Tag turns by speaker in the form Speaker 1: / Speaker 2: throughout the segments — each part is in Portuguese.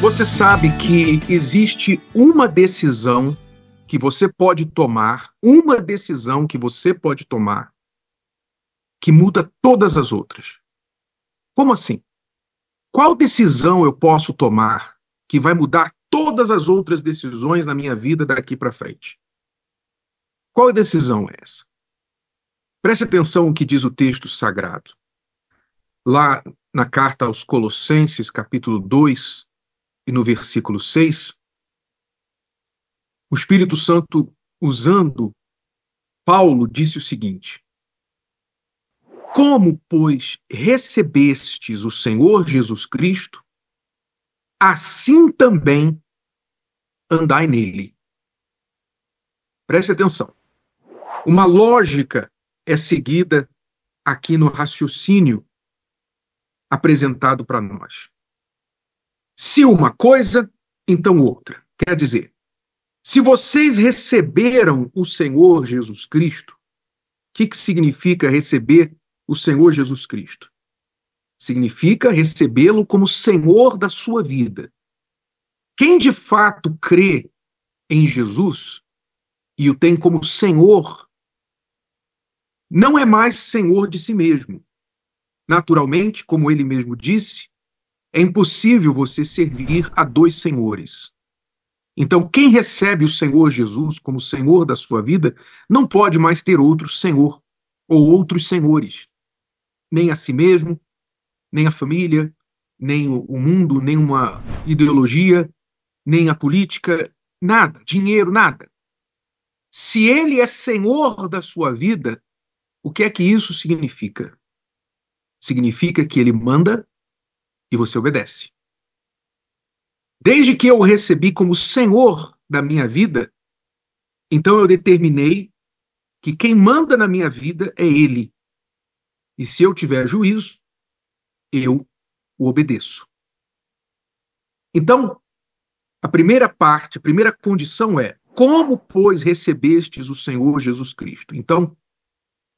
Speaker 1: Você sabe que existe uma decisão que você pode tomar, que muda todas as outras. Como assim? Qual decisão eu posso tomar que vai mudar todas as outras decisões na minha vida daqui para frente? Qual decisão é essa? Preste atenção no que diz o texto sagrado. Lá na carta aos Colossenses, capítulo 2, e no versículo 6, o Espírito Santo, usando Paulo, disse o seguinte: como, pois, recebestes o Senhor Jesus Cristo, assim também andai nele. Preste atenção. Uma lógica é seguida aqui no raciocínio apresentado para nós. Se uma coisa, então outra. Quer dizer, se vocês receberam o Senhor Jesus Cristo, o que significa receber o Senhor Jesus Cristo? Significa recebê-lo como Senhor da sua vida. Quem de fato crê em Jesus e o tem como Senhor, não é mais Senhor de si mesmo. Naturalmente, como ele mesmo disse, é impossível você servir a dois senhores. Então, quem recebe o Senhor Jesus como Senhor da sua vida, não pode mais ter outro Senhor ou outros senhores. Nem a si mesmo, nem a família, nem o mundo, nem uma ideologia, nem a política, nada, dinheiro, nada. Se ele é Senhor da sua vida, o que é que isso significa? Significa que ele manda e você obedece. Desde que eu o recebi como Senhor da minha vida, então eu determinei que quem manda na minha vida é ele. E se eu tiver juízo, eu o obedeço. Então, a primeira parte, a primeira condição é: como, pois, recebestes o Senhor Jesus Cristo? Então,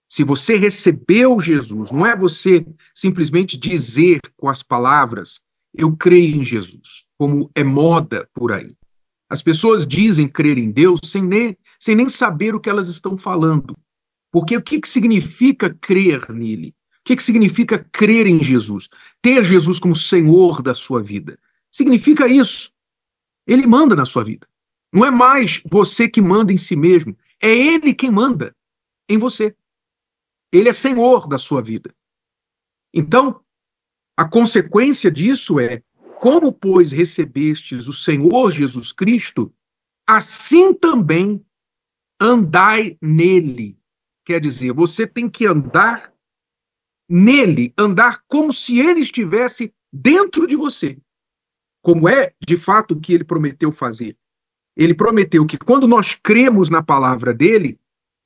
Speaker 1: se você recebeu Jesus, não é você simplesmente dizer com as palavras, eu creio em Jesus, como é moda por aí. As pessoas dizem crer em Deus sem nem saber o que elas estão falando. Porque o que significa crer nele? O que significa crer em Jesus? Ter Jesus como Senhor da sua vida. Significa isso. Ele manda na sua vida. Não é mais você que manda em si mesmo. É ele quem manda em você. Ele é Senhor da sua vida. Então, a consequência disso é: como, pois, recebestes o Senhor Jesus Cristo, assim também andai nele. Quer dizer, você tem que andar nele, andar como se ele estivesse dentro de você. Como é, de fato, o que ele prometeu fazer. Ele prometeu que quando nós cremos na palavra dele,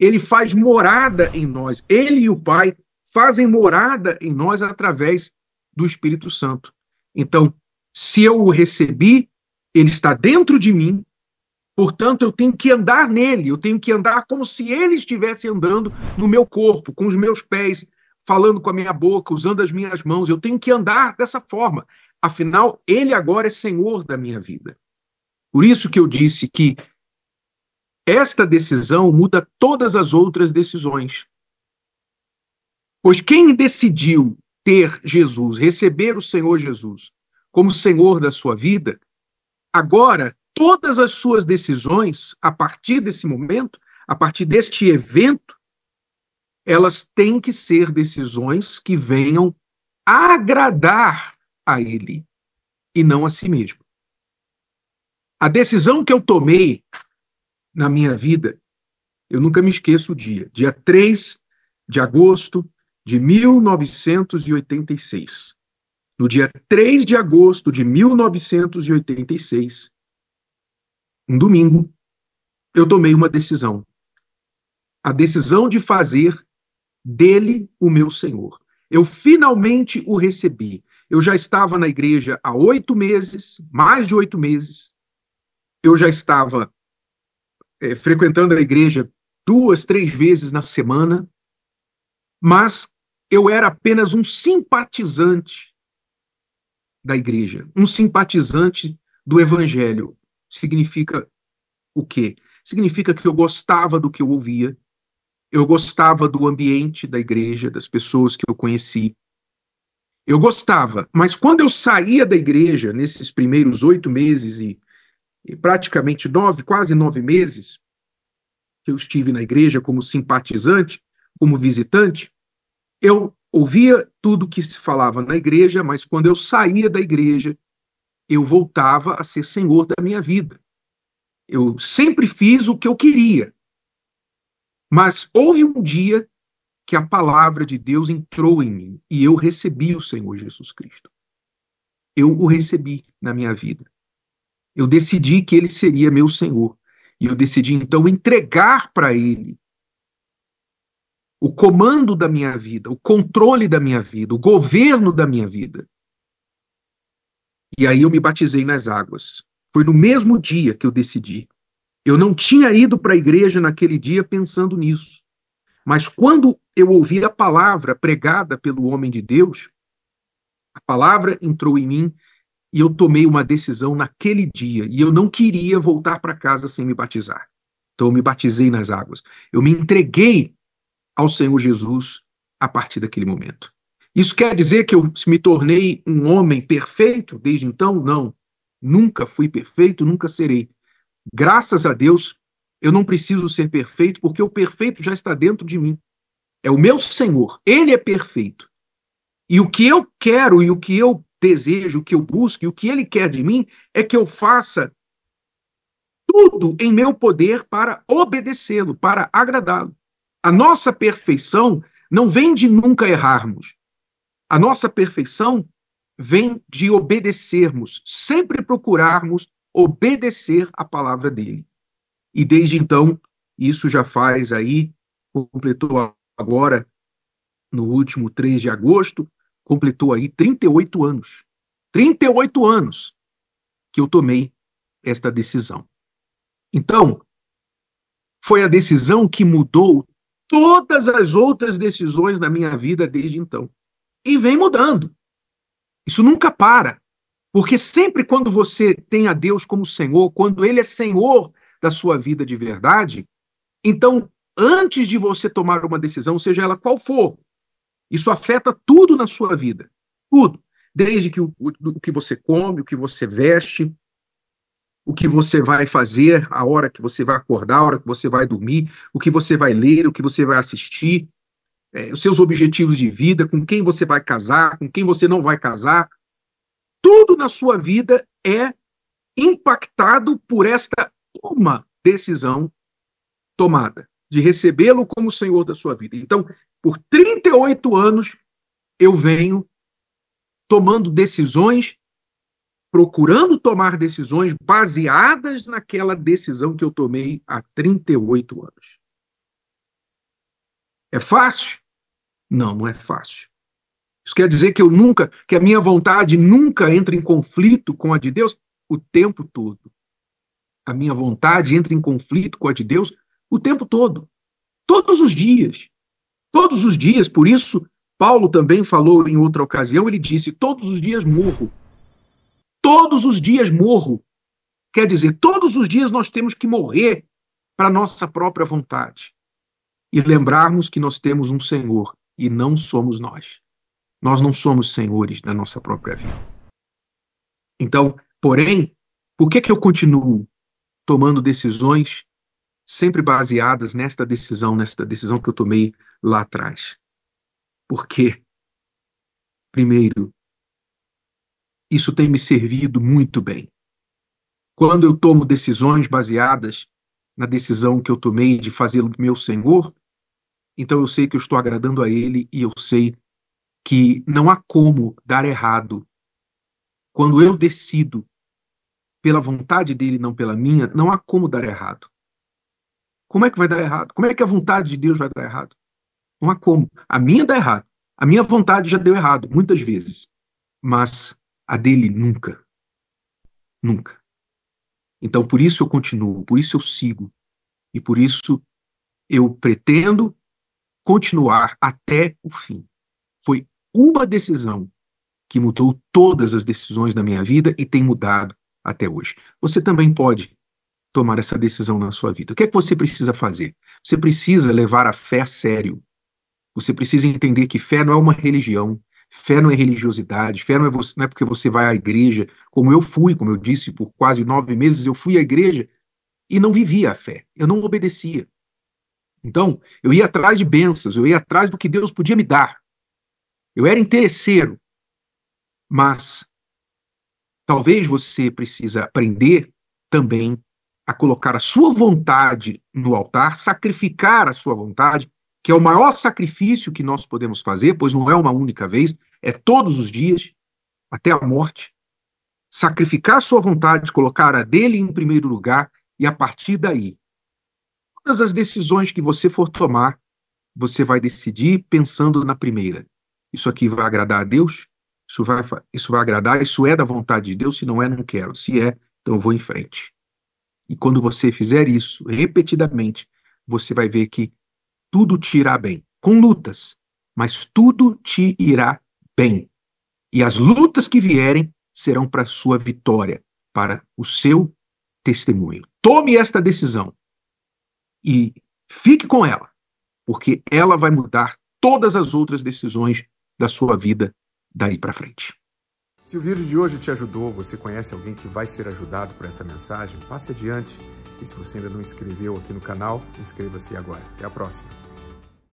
Speaker 1: ele faz morada em nós. Ele e o Pai fazem morada em nós através do Espírito Santo. Então, se eu o recebi, ele está dentro de mim, portanto, eu tenho que andar nele, eu tenho que andar como se ele estivesse andando no meu corpo, com os meus pés, falando com a minha boca, usando as minhas mãos. Eu tenho que andar dessa forma. Afinal, ele agora é Senhor da minha vida. Por isso que eu disse que esta decisão muda todas as outras decisões. Pois quem decidiu ter Jesus, receber o Senhor Jesus como Senhor da sua vida, agora todas as suas decisões, a partir desse momento, a partir deste evento, elas têm que ser decisões que venham agradar a ele e não a si mesmo. A decisão que eu tomei na minha vida, eu nunca me esqueço o dia 3 de agosto de 1986. No dia 3 de agosto de 1986, um domingo, eu tomei uma decisão. A decisão de fazer dele o meu Senhor. Eu finalmente o recebi. Eu já estava na igreja há 8 meses, mais de 8 meses. Eu já estava frequentando a igreja 2, 3 vezes na semana, mas eu era apenas um simpatizante da igreja, um simpatizante do Evangelho significa o quê? Significa que eu gostava do que eu ouvia, eu gostava do ambiente da igreja, das pessoas que eu conheci. Eu gostava, mas quando eu saía da igreja, nesses primeiros 8 meses e praticamente 9, quase 9 meses, que eu estive na igreja como simpatizante, como visitante, eu ouvia tudo que se falava na igreja, mas quando eu saía da igreja, eu voltava a ser senhor da minha vida. Eu sempre fiz o que eu queria, mas houve um dia que a palavra de Deus entrou em mim e eu recebi o Senhor Jesus Cristo. Eu o recebi na minha vida. Eu decidi que ele seria meu Senhor. E eu decidi, então, entregar para ele o comando da minha vida, o controle da minha vida, o governo da minha vida. E aí eu me batizei nas águas. Foi no mesmo dia que eu decidi. Eu não tinha ido para a igreja naquele dia pensando nisso. Mas quando eu ouvi a palavra pregada pelo homem de Deus, a palavra entrou em mim e eu tomei uma decisão naquele dia. E eu não queria voltar para casa sem me batizar. Então eu me batizei nas águas. Eu me entreguei ao Senhor Jesus a partir daquele momento. Isso quer dizer que eu me tornei um homem perfeito desde então? Não. Nunca fui perfeito, nunca serei. Graças a Deus, eu não preciso ser perfeito, porque o perfeito já está dentro de mim. É o meu Senhor, ele é perfeito. E o que eu quero e o que eu desejo, o que eu busco e o que ele quer de mim é que eu faça tudo em meu poder para obedecê-lo, para agradá-lo. A nossa perfeição não vem de nunca errarmos. A nossa perfeição vem de obedecermos, sempre procurarmos obedecer a palavra dele. E desde então, isso já faz aí, completou agora, no último 3 de agosto, completou aí 38 anos. 38 anos que eu tomei esta decisão. Então, foi a decisão que mudou todas as outras decisões da minha vida desde então. E vem mudando. Isso nunca para. Porque sempre quando você tem a Deus como Senhor, quando ele é Senhor da sua vida de verdade, então, antes de você tomar uma decisão, seja ela qual for, isso afeta tudo na sua vida. Tudo. Desde que o que você come, o que você veste, o que você vai fazer, a hora que você vai acordar, a hora que você vai dormir, o que você vai ler, o que você vai assistir, os seus objetivos de vida, com quem você vai casar, com quem você não vai casar. Tudo na sua vida é impactado por esta uma decisão tomada, de recebê-lo como Senhor da sua vida. Então, por 38 anos, eu venho tomando decisões, procurando tomar decisões baseadas naquela decisão que eu tomei há 38 anos. É fácil? Não, não é fácil. Isso quer dizer que que a minha vontade nunca entra em conflito com a de Deus o tempo todo. A minha vontade entra em conflito com a de Deus o tempo todo. Todos os dias. Todos os dias. Por isso, Paulo também falou em outra ocasião, ele disse, todos os dias morro. Todos os dias morro. Quer dizer, todos os dias nós temos que morrer para a nossa própria vontade. E lembrarmos que nós temos um Senhor e não somos nós. Nós não somos senhores da nossa própria vida. Então, porém, por que eu continuo tomando decisões sempre baseadas nesta decisão que eu tomei lá atrás? Porque, primeiro, isso tem me servido muito bem. Quando eu tomo decisões baseadas na decisão que eu tomei de fazê-lo meu Senhor, então eu sei que eu estou agradando a Ele e eu sei que não há como dar errado. Quando eu decido pela vontade dele, não pela minha, não há como dar errado. Como é que vai dar errado? Como é que a vontade de Deus vai dar errado? Não há como. A minha dá errado. A minha vontade já deu errado, muitas vezes. Mas a dele nunca. Nunca. Então, por isso eu continuo, por isso eu sigo. E por isso eu pretendo continuar até o fim. Foi uma decisão que mudou todas as decisões da minha vida e tem mudado até hoje. Você também pode tomar essa decisão na sua vida. O que é que você precisa fazer? Você precisa levar a fé a sério. Você precisa entender que fé não é uma religião, fé não é religiosidade, fé não é porque você vai à igreja, como eu fui, como eu disse, por quase 9 meses eu fui à igreja e não vivia a fé, eu não obedecia. Então, eu ia atrás de bênçãos, eu ia atrás do que Deus podia me dar. Eu era interesseiro, mas talvez você precisa aprender também a colocar a sua vontade no altar, sacrificar a sua vontade, que é o maior sacrifício que nós podemos fazer, pois não é uma única vez, é todos os dias, até a morte. Sacrificar a sua vontade, colocar a dele em primeiro lugar, e a partir daí, todas as decisões que você for tomar, você vai decidir pensando na primeira. Isso aqui vai agradar a Deus? Isso vai agradar? Isso é da vontade de Deus? Se não é, não quero. Se é, então eu vou em frente. E quando você fizer isso repetidamente, você vai ver que tudo te irá bem. Com lutas, mas tudo te irá bem. E as lutas que vierem serão para a sua vitória, para o seu testemunho. Tome esta decisão e fique com ela, porque ela vai mudar todas as outras decisões da sua vida daí para frente.
Speaker 2: Se o vídeo de hoje te ajudou, você conhece alguém que vai ser ajudado por essa mensagem, passe adiante. E se você ainda não inscreveu aqui no canal, inscreva-se agora. Até a próxima.